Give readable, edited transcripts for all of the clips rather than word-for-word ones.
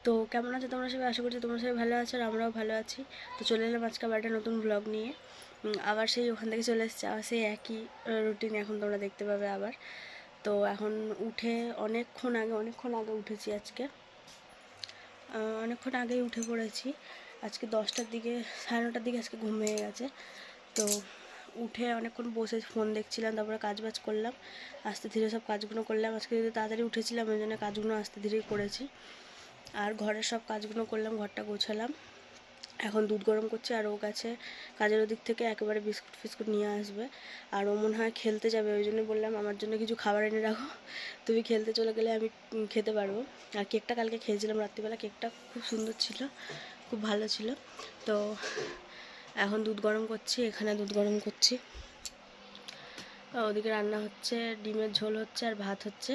তো কেমন আছো তোমরা সবাই? আশা করছি তোমরা সবাই ভালো আছো আর আমরাও ভালো আছি। তো চলে এলাম আজকে আবার একটা নতুন ব্লগ নিয়ে। আবার সেই ওখান থেকে চলে এসেছে, আবার সেই একই রুটিন এখন তোমরা দেখতে পাবে আবার। তো এখন উঠে অনেকক্ষণ আগে উঠেছি আজকে, অনেকক্ষণ আগেই উঠে পড়েছি। আজকে 10টার দিকে, 9:30টার দিকে আজকে ঘুম ভেঙে গেছে। তো উঠে অনেকক্ষণ বসে ফোন দেখছিলাম, তারপরে কাজবাজ করলাম, আস্তে ধীরে সব কাজগুলো করলাম। আজকে যদি তাড়াতাড়ি উঠেছিলাম ওই জন্য কাজগুলো আস্তে ধীরেই করেছি। আর ঘরের সব কাজগুলো করলাম, ঘরটা গোছালাম। এখন দুধ গরম করছি, আর ও গেছে কাজের ওদিক থেকে একেবারে বিস্কুট ফিস্কুট নিয়ে আসবে। আর ও মনে হয় খেলতে যাবে, ওই জন্য বললাম আমার জন্য কিছু খাবার এনে রাখো, তুমি খেলতে চলে গেলে আমি খেতে পারবো। আর কেকটা কালকে খেয়েছিলাম রাত্রিবেলা, কেকটা খুব সুন্দর ছিল, খুব ভালো ছিল। তো এখন দুধ গরম করছি, এখানে দুধ গরম করছি, ওদিকে রান্না হচ্ছে, ডিমের ঝোল হচ্ছে আর ভাত হচ্ছে,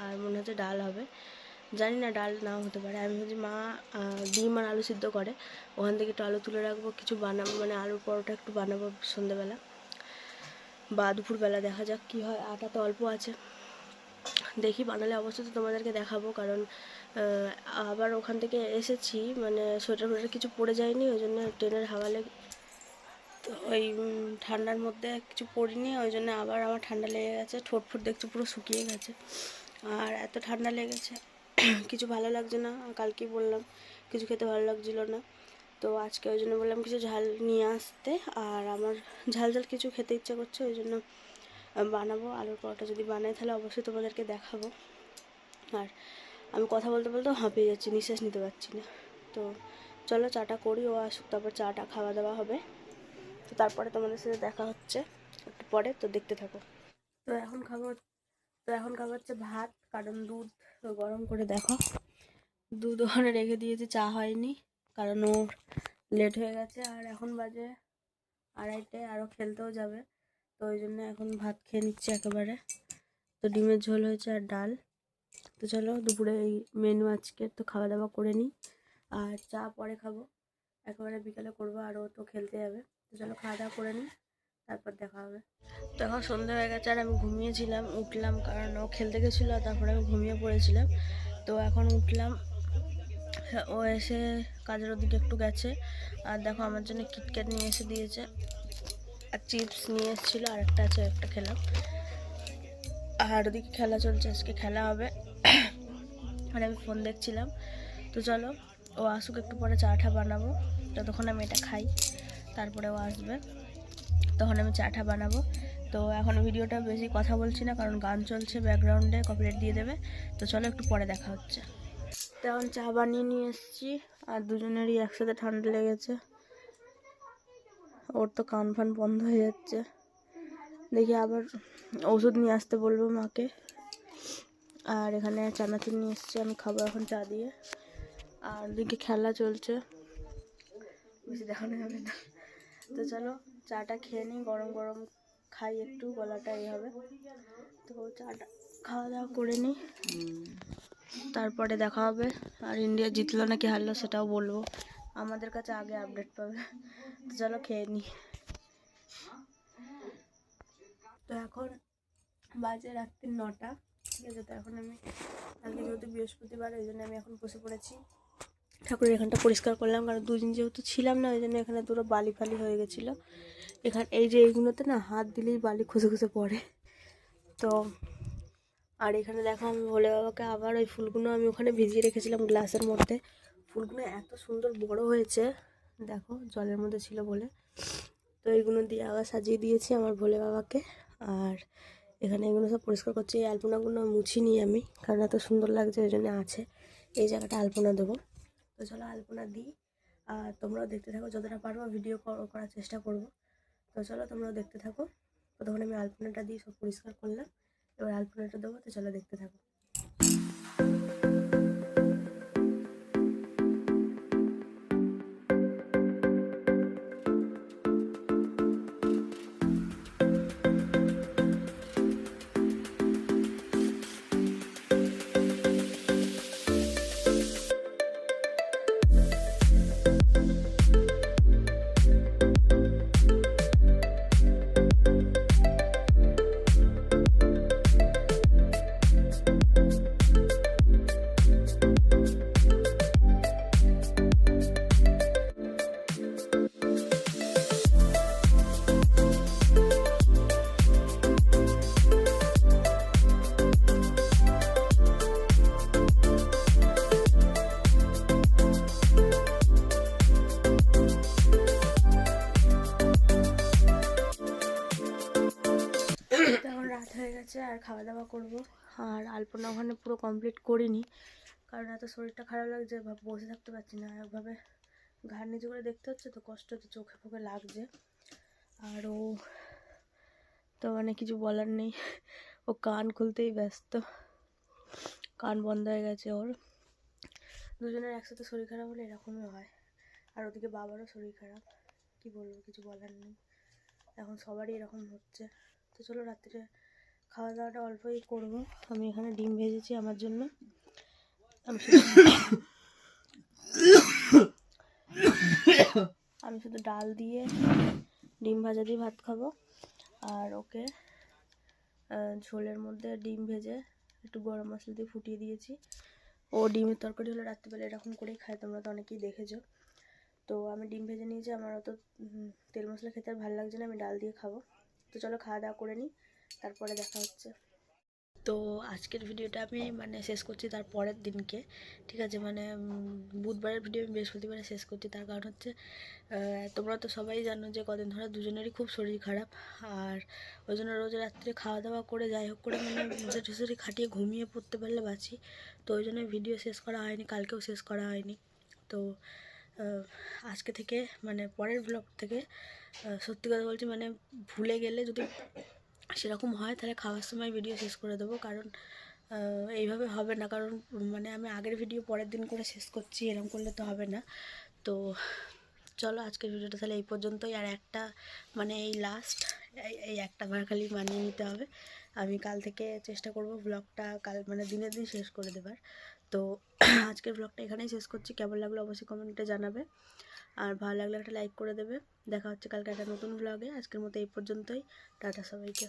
আর মনে হচ্ছে ডাল হবে। জানি না, ডাল নাও হতে পারে। আমি ভাবছি মা ডিম আর আলু সিদ্ধ করে, ওখান থেকে একটু আলু তুলে রাখবো, কিছু বানাবো, মানে আলুর পরোটা একটু বানাবো সন্ধ্যেবেলা বা দুপুরবেলা, দেখা যাক কী হয়। আটা তো অল্প আছে, দেখি বানালে অবশ্যই তো তোমাদেরকে দেখাবো। কারণ আবার ওখান থেকে এসেছি, মানে সোয়েটার ফোয়েটার কিছু পরে যায়নি, ওই জন্য ট্রেনের হাওয়া লেগে, তো ওই ঠান্ডার মধ্যে কিছু পরিনি, ওই জন্য আবার আমার ঠান্ডা লেগে গেছে। ঠোঁট ফোট দেখছি পুরো শুকিয়ে গেছে, আর এত ঠান্ডা লেগেছে কিছু ভালো লাগছে না। কালকেই বললাম কিছু খেতে ভালো লাগছিল না, তো আজকে ওই জন্য বললাম কিছু ঝাল নিয়ে আসতে। আর আমার ঝাল ঝাল কিছু খেতে ইচ্ছা করছে, ওই জন্য বানাবো আলুর পরোটা। যদি বানাই তাহলে অবশ্যই তোমাদেরকে দেখাবো। আর আমি কথা বলতে বলতে হাঁপিয়ে যাচ্ছি, নিঃশ্বাস নিতে পারছি না। তো চলো চাটা করি, ও আসুক, তারপর চাটা খাওয়া দাওয়া হবে। তো তারপরে তোমাদের সাথে দেখা হচ্ছে একটু পরে, তো দেখতে থাকো। তো এখন খাবো হচ্ছে ভাত, কারণ দুধ গরম করে, দেখো দুধ ওখানে রেখে দিয়েছি, চা হয়নি কারণ ওর লেট হয়ে গেছে। আর এখন বাজে 2:30, আরও খেলতেও যাবে, তো ওই জন্য এখন ভাত খেয়ে নিচ্ছে একেবারে। তো ডিমের ঝোল হয়েছে আর ডাল। তো চলো দুপুরে এই মেনু আজকে, তো খাওয়া দাওয়া করে নিই, আর চা পরে খাবো, একেবারে বিকালে করবো, আর ও তো খেলতে যাবে। তো চলো খাওয়া দাওয়া করে নিই, তারপর দেখা হবে। তো এখন সন্ধ্যা হয়ে গেছে, আর আমি ঘুমিয়েছিলাম, উঠলাম কারণ ও খেলতে গেছিলো, আর তারপরে আমি ঘুমিয়ে পড়েছিলাম। তো এখন উঠলাম, ও এসে কাজের ওদিকে একটু গেছে, আর দেখো আমার জন্য কিটক্যাট নিয়ে এসে দিয়েছে, আর চিপস নিয়ে এসেছিলো, আর একটা আছে, একটা খেলাম। আর ওদিকে খেলা চলছে, আজকে খেলা হবে আর আমি ফোন দেখছিলাম। তো চলো ও আসুক, একটু পরে চাটা বানাবো, ততক্ষণ আমি এটা খাই, তারপরে ও আসবে, তখন আমি চাটা বানাবো। তো এখন ভিডিওটা বেশি কথা বলছি না, কারণ গান চলছে ব্যাকগ্রাউন্ডে, কপিরাইট দিয়ে দেবে। তো চলো একটু পরে দেখা হচ্ছে। তো এখন চা বানিয়ে নিয়ে এসেছি, আর দুজনেরই একসাথে ঠান্ডা লেগেছে, ওর তো কান ফান বন্ধ হয়ে যাচ্ছে। দেখি আবার ওষুধ নিয়ে আসতে বলবো মাকে। আর এখানে চানাচুর নিয়ে এসেছি, আমি খাবো এখন চা দিয়ে। আর ওদিকে খেলা চলছে, বেশি দেখানো যাবে না। তো চলো চাটা খেয়ে নিই, গরম গরম খাই, একটু গলাটা এই হবে। তো চাটা খাওয়া দাওয়া করে নিই, তারপরে দেখা হবে। আর ইন্ডিয়া জিতলো নাকি হারলো সেটাও বলবো, আমাদের কাছে আগে আপডেট পাবে। তো চলো খেয়ে নিই। তো এখন বাজে রাত্রি 9টা, ঠিক আছে। তো এখন আমি কালকে যেহেতু বৃহস্পতিবার, ওই জন্য আমি এখন বসে পড়েছি, ঠাকুরের এখানটা পরিষ্কার করলাম, কারণ দুদিন যেহেতু ছিলাম না, ওই জন্য এখানে পুরো বালি ফালি হয়ে গেছিলো। এখানে এই যে এইগুলোতে না হাত দিলেই বালি খুঁজে খুঁজে পড়ে। তো আর এখানে দেখো আমি ভোলে বাবাকে আবার ওই ফুলগুলো আমি ওখানে ভিজিয়ে রেখেছিলাম গ্লাসের মধ্যে, ফুলগুলো এত সুন্দর বড় হয়েছে, দেখো জলের মধ্যে ছিল বলে। তো এইগুলো দিয়ে আবার সাজিয়ে দিয়েছি আমার ভোলে বাবাকে। আর এখানে এগুলো সব পরিষ্কার করছি, এই আলপনাগুলো মুছিনি আমি, কারণ এত সুন্দর লাগছে ওই জন্য আছে। এই জায়গাটা আলপনা দেবো, তো চলো আলপনা দিই। আর তোমরাও দেখতে থাকো, যতটা পারবো ভিডিও করার চেষ্টা করব। তো চলো তোমরাও দেখতে থাকো। প্রথমে আমি আলপনাটা দিয়ে সব পরিষ্কার করলাম, এবার আলপনাটা দেবো, তো চলো দেখতে থাকো। আর খাওয়া দাওয়া করবো। আর আলপনা ওখানে পুরো কমপ্লিট করিনি, কারণ এত শরীরটা খারাপ লাগছে, বসে থাকতে পারছি না, একভাবে ঘাড় নিচু করে দেখতে হচ্ছে তো, কষ্ট হচ্ছে, চোখে ফোখে লাগছে। আর ও তো মানে কিছু বলার নেই, ও কান খুলতেই ব্যস্ত, কান বন্ধ হয়ে গেছে ওর। দুজনের একসাথে শরীর খারাপ হলে এরকমই হয়। আর ওদিকে বাবারও শরীর খারাপ, কি বলবো, কিছু বলার নেই, এখন সবারই এরকম হচ্ছে। তো চলো রাত্রে খাওয়া দাওয়াটা অল্পই করবো। আমি এখানে ডিম ভেজেছি আমার জন্য, আমি শুধু ডাল দিয়ে ডিম ভাজা দিয়ে ভাত খাবো। আর ওকে ঝোলের মধ্যে ডিম ভেজে একটু গরম মশলা দিয়ে ফুটিয়ে দিয়েছি। ও ডিমের তরকারি হলে রাত্রিবেলা এরকম করেই খায়, তোমরা তো অনেকেই দেখেছো। তো আমি ডিম ভেজে নিয়েছি, আমার অত তেল মশলা খেতে আর ভালো লাগছে না, আমি ডাল দিয়ে খাবো। তো চলো খাওয়া দাওয়া করে নিই, তারপরে দেখা হচ্ছে। তো আজকের ভিডিওটা আমি মানে শেষ করছি তার পরের দিনকে, ঠিক আছে, মানে বুধবারের ভিডিও আমি বৃহস্পতিবারে শেষ করছি। তার কারণ হচ্ছে তোমরা তো সবাই জানো যে কদিন ধরে দুজনেরই খুব শরীর খারাপ, আর ওই জন্য রোজ রাত্রে খাওয়া দাওয়া করে যাই হোক করে মানে মশারি খাটিয়ে ঘুমিয়ে পড়তে পারলে বাঁচি। তো ওই জন্য ভিডিও শেষ করা হয়নি, কালকেও শেষ করা হয়নি। তো আজকে থেকে মানে পরের ব্লগ থেকে সত্যি কথা বলছি, মানে ভুলে গেলে যদি সেরকম হয় তাহলে খাওয়ার সময় ভিডিও শেষ করে দেবো, কারণ এইভাবে হবে না, কারণ মানে আমি আগের ভিডিও পরের দিন করে শেষ করছি, এরকম করলে তো হবে না। তো চলো আজকের ভিডিওটা তাহলে এই পর্যন্তই। আর একটা মানে এই লাস্ট এই একটা বার খালি মানিয়ে নিতে হবে, আমি কাল থেকে চেষ্টা করব ব্লগটা কাল মানে দিনের দিন শেষ করে দেবার। তো আজকের ব্লগটা এখানেই শেষ করছি, কেমন লাগলো অবশ্যই কমেন্টে জানাবে, আর ভালো লাগলে একটা লাইক করে দেবে। দেখা হচ্ছে কালকে একটা নতুন ব্লগে, আজকের মতো এই পর্যন্তই, টাটা সবাইকে।